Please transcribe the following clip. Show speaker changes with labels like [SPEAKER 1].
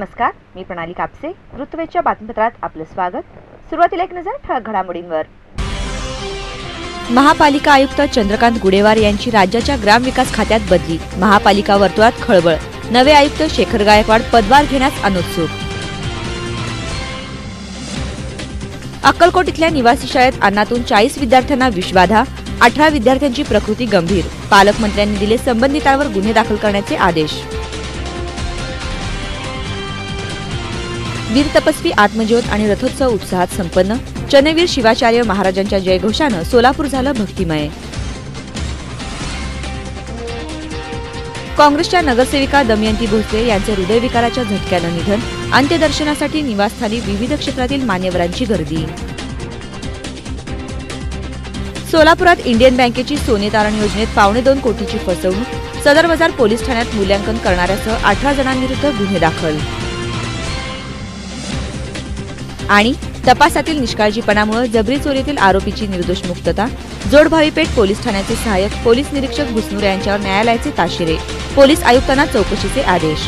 [SPEAKER 1] नमस्कार, मी प्रणाली कापसे. ऋतुवेच्या बातमीपत्रात आपलं स्वागत. सुरुवातीला एक नजर ठळक घडामोडींवर.
[SPEAKER 2] महापालिका आयुक्त चंद्रकांत गुडेवार यांची राज्याच्या ग्रामविकास खात्यात बदली. महापालिका वर्तुळात खळबळ. नवे आयुक्त शेखर गायकवाड पदभार घेण्यास अनुत्सुक. अक्कलकोट इथल्या निवासी शाळेत अन्नातून 40 विद्यार्थ्यांना विषबाधा. 18 विद्यार्थ्यांची प्रकृती गंभीर. पालकमंत्र्यांनी दिले संबंधितांवर गुन्हे दाखल करण्याचे आदेश. वीर तपस्वी आत्मज्योत आणि रथोत्सव उत्साहात संपन्न. चन्नवीर शिवाचार्य महाराजांच्या जयघोषानं सोलापूर झालं भक्तिमय. काँग्रेसच्या नगरसेविका दमयंती भोसले यांचे हृदयविकाराच्या झटक्यानं निधन. अंत्यदर्शनासाठी निवासस्थानी विविध क्षेत्रातील मान्यवरांची गर्दी. सोलापुरात इंडियन बँकेची सोने तारण योजनेत 2.25 कोटीची फसवणूक. सदर बाजार पोलीस ठाण्यात मूल्यांकन करणाऱ्यासह 18 जणांविरुद्ध गुन्हे दाखल. आणि तपासातील निष्काळजीपणामुळे जबरी चोरीतील आरोपीची निर्दोष मुक्तता. जोडभावीपेठ पोलीस ठाण्याचे सहाय्यक पोलीस निरीक्षक भुसनूर यांच्यावर न्यायालयाचे ताशेरे. पोलीस आयुक्तांना चौकशीचे आदेश.